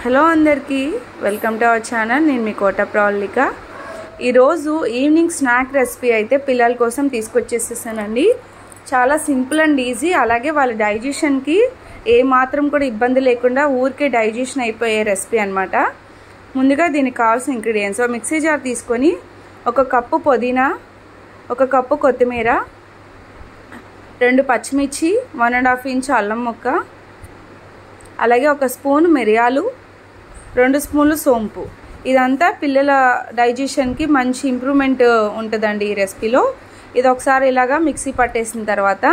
Hello అందరికీ welcome to our channel. నేను మీ కోట ప్రవళిక. ఈరోజు ఈవినింగ్ స్నాక్ రెసిపీ అయితే పిల్లల కోసం తీసుకొచ్చేసేసానండి. చాలా సింపుల్ అండ్ ఈజీ, అలాగే వాళ్ళ డైజెషన్కి ఏ మాత్రం కూడా ఇబ్బంది లేకుండా ఊరికే డైజెషన్ అయిపోయే రెసిపీ అనమాట. ముందుగా దీనికి కావాల్సిన ఇంగ్రీడియంట్స్: మిక్సీ జార్ తీసుకొని 1 కప్పు పుదీనా, 1 కప్పు కొత్తిమీర, 2 పచ్చిమిర్చి, 1.5 ఇంచ్ అల్లం ముక్క, అలాగే 1 స్పూన్ మిరియాలు, 2 స్పూన్లు సోంపు. ఇదంతా పిల్లల డైజెషన్కి మంచి ఇంప్రూవ్మెంట్ ఉంటుందండి ఈ రెసిపీలో. ఇది ఒకసారి ఇలాగా మిక్సీ పట్టేసిన తర్వాత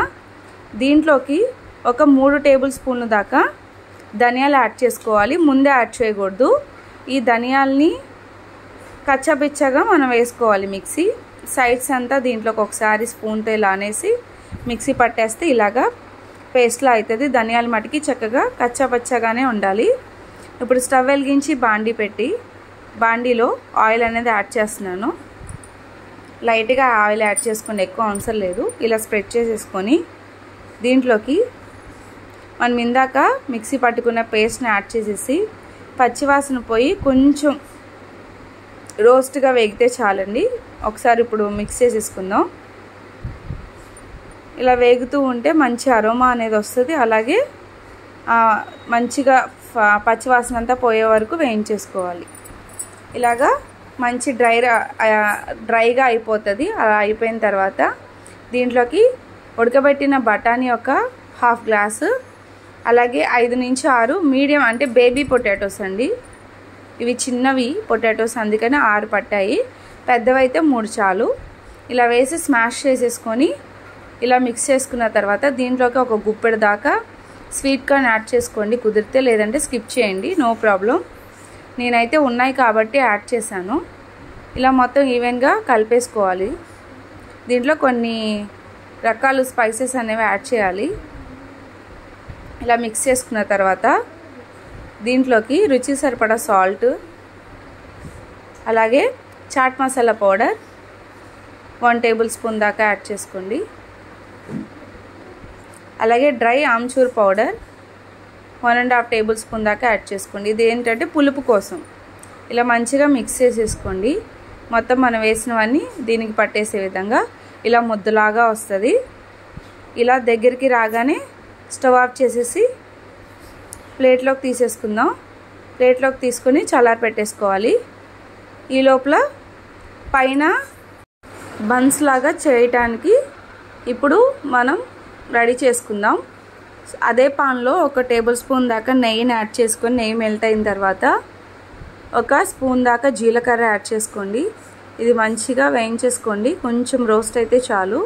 దీంట్లోకి ఒక 3 టేబుల్ స్పూన్ల దాకా ధనియాలు యాడ్ చేసుకోవాలి. ముందే యాడ్ చేయకూడదు. ఈ ధనియాల్ని కచ్చపిచ్చగా మనం వేసుకోవాలి మిక్సీ. సైడ్స్ అంతా దీంట్లోకి ఒకసారి స్పూన్తో ఇలా అనేసి మిక్సీ పట్టేస్తే ఇలాగా పేస్ట్లా అవుతుంది. ధనియాల మటుకి చక్కగా కచ్చాపచ్చగానే ఉండాలి. ఇప్పుడు స్టవ్ వెలిగించి బాండీ పెట్టి బాండీలో ఆయిల్ అనేది యాడ్ చేస్తున్నాను. లైట్గా ఆయిల్ యాడ్ చేసుకోండి, ఎక్కువ అవసరం లేదు. ఇలా స్ప్రెడ్ చేసేసుకొని దీంట్లోకి మనం ఇందాక మిక్సీ పట్టుకున్న పేస్ట్ని యాడ్ చేసేసి పచ్చివాసన పోయి కొంచెం రోస్ట్గా వేగితే చాలండి. ఒకసారి ఇప్పుడు మిక్స్ చేసేసుకుందాం. ఇలా వేగుతూ ఉంటే మంచి అరోమా అనేది వస్తుంది. అలాగే మంచిగా పచ్చివాసన అంతా పోయే వరకు వేయించేసుకోవాలి. ఇలాగా మంచి డ్రైగా అయిపోతుంది. అలా అయిపోయిన తర్వాత దీంట్లోకి ఉడకబెట్టిన బఠానీ ఒక 1/2 గ్లాసు, అలాగే 5 నుంచి 6 మీడియం అంటే బేబీ పొటాటోస్ అండి. ఇవి చిన్నవి పొటాటోస్, అందుకని 6 పట్టాయి. పెద్దవైతే 3 చాలు. ఇలా వేసి స్మాష్ చేసేసుకొని ఇలా మిక్స్ చేసుకున్న తర్వాత దీంట్లోకి ఒక గుప్పెడు దాకా స్వీట్ కార్న్ యాడ్ చేసుకోండి కుదిరితే, లేదంటే స్కిప్ చేయండి, నో ప్రాబ్లం. నేనైతే ఉన్నాయి కాబట్టి యాడ్ చేశాను. ఇలా మొత్తం ఈవెన్గా కలిపేసుకోవాలి. దీంట్లో కొన్ని రకాల స్పైసెస్ అనేవి యాడ్ చేయాలి. ఇలా మిక్స్ చేసుకున్న తర్వాత దీంట్లోకి రుచి సరిపడా సాల్ట్, అలాగే chaat masala powder 1 tablespoon దాకా యాడ్ చేసుకోండి. అలాగే dry amchur powder 1.5 tablespoon దాకా యాడ్ చేసుకోండి. ఇది ఏంటంటే పులుపు కోసం. ఇలా మంచిగా మిక్స్ చేసేసుకోండి. మొత్తం మనం వేసినవన్నీ దీనికి పట్టేసే విధంగా ఇలా ముద్దలాగా వస్తుంది. ఇలా దగ్గరికి రాగానే స్టవ్ ఆఫ్ చేసేసి ప్లేట్లోకి తీసేసుకుందాం. ప్లేట్లోకి తీసుకొని చల్లారి పెట్టేసుకోవాలి. ఈ లోపల పైన బన్స్ లాగా చేయటానికి ఇప్పుడు మనం రెడీ చేసుకుందాం. అదే పాన్లో 1 టేబుల్ స్పూన్ దాకా నెయ్యిని యాడ్ చేసుకొని నెయ్యి మెల్ట్ అయిన తర్వాత 1 స్పూన్ దాకా జీలకర్ర యాడ్ చేసుకోండి. ఇది మంచిగా వేయించేసుకోండి. కొంచెం రోస్ట్ అయితే చాలు.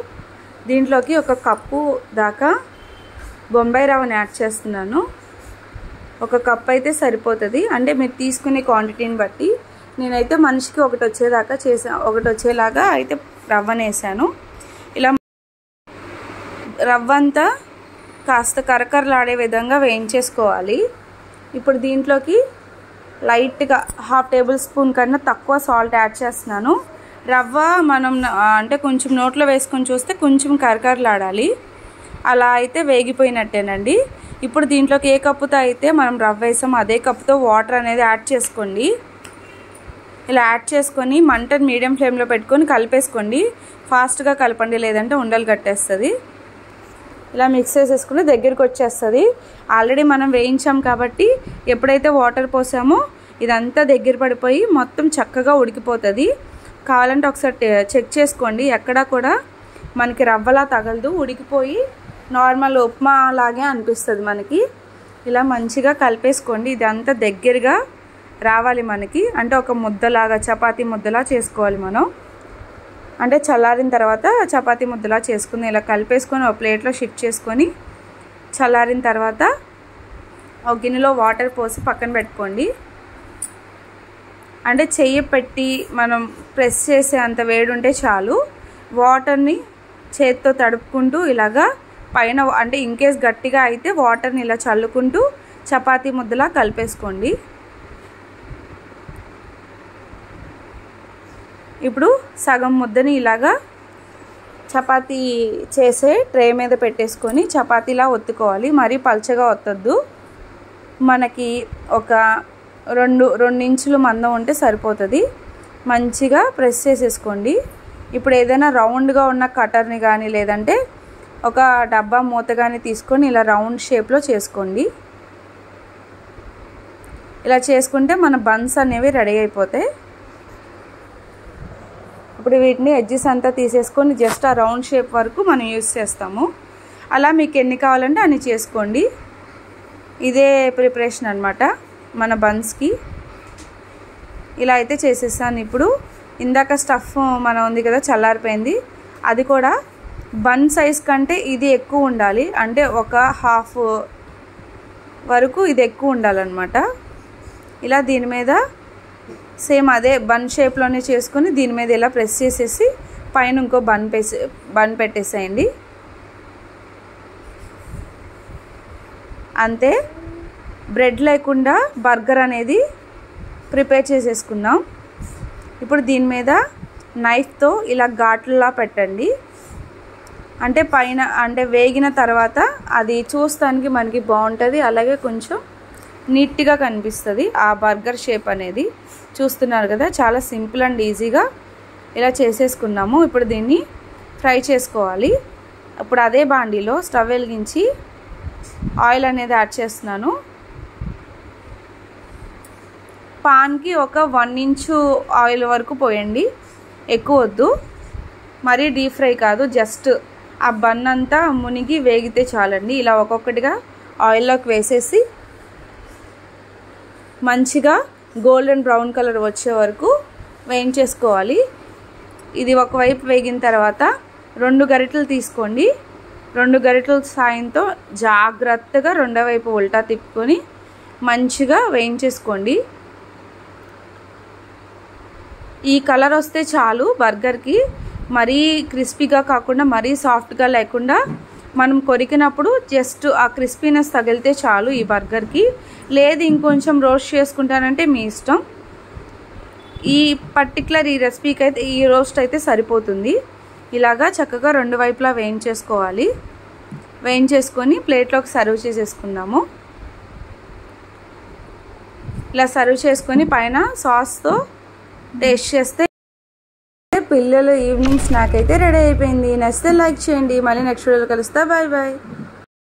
దీంట్లోకి 1 కప్పు దాకా బొంబాయి రవ్వని యాడ్ చేస్తున్నాను. 1 కప్ అయితే సరిపోతుంది, అంటే మీరు తీసుకునే క్వాంటిటీని బట్టి. నేనైతే మనిషికి 1 వచ్చేదాకా చేసాను, 1 వచ్చేలాగా అయితే రవ్వని వేసాను. ఇలా రవ్వంతా కాస్త కరకరలాడే విధంగా వేయించేసుకోవాలి. ఇప్పుడు దీంట్లోకి లైట్గా 1/2 టేబుల్ స్పూన్ కన్నా తక్కువ సాల్ట్ యాడ్ చేస్తున్నాను. రవ్వ మనం అంటే కొంచెం నోట్లో వేసుకొని చూస్తే కొంచెం కరకరలాడాలి. అలా అయితే వేగిపోయినట్టేనండి. ఇప్పుడు దీంట్లోకి ఏ కప్పుతో అయితే మనం రవ్వ వేసామో అదే కప్పుతో వాటర్ అనేది యాడ్ చేసుకోండి. ఇలా యాడ్ చేసుకొని మంటను మీడియం ఫ్లేమ్లో పెట్టుకొని కలిపేసుకోండి. ఫాస్ట్గా కలపండి, లేదంటే ఉండలు కట్టేస్తుంది. ఇలా మిక్స్ చేసేసుకుని దగ్గరికి వచ్చేస్తుంది. ఆల్రెడీ మనం వేయించాం కాబట్టి ఎప్పుడైతే వాటర్ పోసామో ఇదంతా దగ్గర పడిపోయి మొత్తం చక్కగా ఉడికిపోతుంది. కావాలంటే ఒకసారి చెక్ చేసుకోండి, ఎక్కడా కూడా మనకి రవ్వలా తగలదు, ఉడికిపోయి నార్మల్ ఉప్మా లాగే అనిపిస్తుంది మనకి. ఇలా మంచిగా కలిపేసుకోండి. ఇదంతా దగ్గరగా రావాలి మనకి, అంటే ఒక ముద్దలాగా చపాతీ ముద్దలా చేసుకోవాలి మనం. అంటే చల్లారిన తర్వాత చపాతీ ముద్దలా చేసుకుని ఇలా కలిపేసుకొని ఒక ప్లేట్లో షిఫ్ట్ చేసుకొని చల్లారిన తర్వాత ఒక గిన్నెలో వాటర్ పోసి పక్కన పెట్టుకోండి. అంటే చెయ్యి పెట్టి మనం ప్రెస్ చేసే అంత వేడి ఉంటే చాలు. వాటర్ని చేతితో తడుపుకుంటూ ఇలాగా పైన, అంటే ఇన్కేస్ గట్టిగా అయితే వాటర్ని ఇలా చల్లుకుంటూ చపాతీ ముద్దలా కలిపేసుకోండి. ఇప్పుడు సగం ముద్దని ఇలాగా చపాతీ చేసే ట్రే మీద పెట్టేసుకొని చపాతీలా ఒత్తుకోవాలి. మరీ పల్చగా ఒత్తొద్దు. మనకి ఒక 2 ఇంచులు మందం ఉంటే సరిపోతుంది. మంచిగా ప్రెస్ చేసేసుకోండి. ఇప్పుడు ఏదైనా రౌండ్గా ఉన్న కటర్ని కానీ లేదంటే ఒక డబ్బా మూత కానీ తీసుకొని ఇలా రౌండ్ షేప్లో చేసుకోండి. ఇలా చేసుకుంటే మన బన్స్ అనేవి రెడీ అయిపోతాయి. ఇప్పుడు వీటిని ఎడ్జెస్ అంతా తీసేసుకొని జస్ట్ ఆ రౌండ్ షేప్ వరకు మనం యూజ్ చేస్తాము. అలా మీకు ఎన్ని కావాలంటే అన్ని చేసుకోండి. ఇదే ప్రిపరేషన్ అన్నమాట మన బన్స్కి. ఇలా అయితే చేసేసాను. ఇప్పుడు ఇందాక స్టఫ్ మన ఉంది కదా చల్లారిపోయింది, అది కూడా బన్ సైజ్ కంటే ఇది ఎక్కువ ఉండాలి. అంటే ఒక హాఫ్ వరకు ఇది ఎక్కువ ఉండాలన్నమాట. ఇలా దీని మీద సేమ్ అదే బన్ షేప్లోనే చేసుకొని దీని మీద ఇలా ప్రెస్ చేసేసి పైన ఇంకో బన్ పెట్టేసేయండి. అంతే, బ్రెడ్ లేకుండా బర్గర్ అనేది ప్రిపేర్ చేసేసుకున్నాం. ఇప్పుడు దీని మీద నైఫ్తో ఇలా ఘాట్లులా పెట్టండి. అంటే పైన అంటే వేగిన తర్వాత అది చూస్తానికి మనకి బాగుంటుంది, అలాగే కొంచెం నీట్గా కనిపిస్తుంది ఆ బర్గర్ షేప్ అనేది. చూస్తున్నారు కదా, చాలా సింపుల్ అండ్ ఈజీగా ఇలా చేసేసుకున్నాము. ఇప్పుడు దీన్ని ఫ్రై చేసుకోవాలి. ఇప్పుడు అదే బాండీలో స్టవ్ వెలిగించి ఆయిల్ అనేది యాడ్ చేస్తున్నాను. పాన్కి ఒక 1 ఇంచు ఆయిల్ వరకు పోయండి, ఎక్కువ వద్దు. మరీ డీప్ ఫ్రై కాదు, జస్ట్ ఆ బన్ అంతా మునిగి వేగితే చాలండి. ఇలా ఒక్కొక్కటిగా ఆయిల్లోకి వేసేసి మంచిగా గోల్డెన్ బ్రౌన్ కలర్ వచ్చే వరకు వేయించేసుకోవాలి. ఇది ఒకవైపు వేగిన తర్వాత 2 గరిటెలు తీసుకోండి. 2 గరిటెల సాయంతో జాగ్రత్తగా రెండో వైపు ఉల్టా తిప్పుకొని మంచిగా వేయించేసుకోండి. ఈ కలర్ వస్తే చాలు బర్గర్కి. మరీ క్రిస్పీగా కాకుండా మరీ సాఫ్ట్గా లేకుండా మనం కొరికినప్పుడు జస్ట్ ఆ క్రిస్పీనెస్ తగిలితే చాలు ఈ బర్గర్కి. లేదు ఇంకొంచెం రోస్ట్ చేసుకుంటానంటే మీ ఇష్టం. ఈ పర్టికులర్ ఈ రెసిపీకి అయితే ఈ రోస్ట్ అయితే సరిపోతుంది. ఇలాగా చక్కగా 2 వైపులా వేయించేసుకోవాలి. వేయించేసుకొని ప్లేట్లోకి సర్వ్ చేసేసుకుందాము. ఇలా సర్వ్ చేసుకొని పైన సాస్తో టేస్ట్ చేస్తే పిల్లలు ఈవినింగ్ స్నాక్ అయితే రెడీ అయిపోయింది. నచ్చితే లైక్ చేయండి. మళ్ళీ నెక్స్ట్ వీడియోలో కలుస్తా. Bye bye.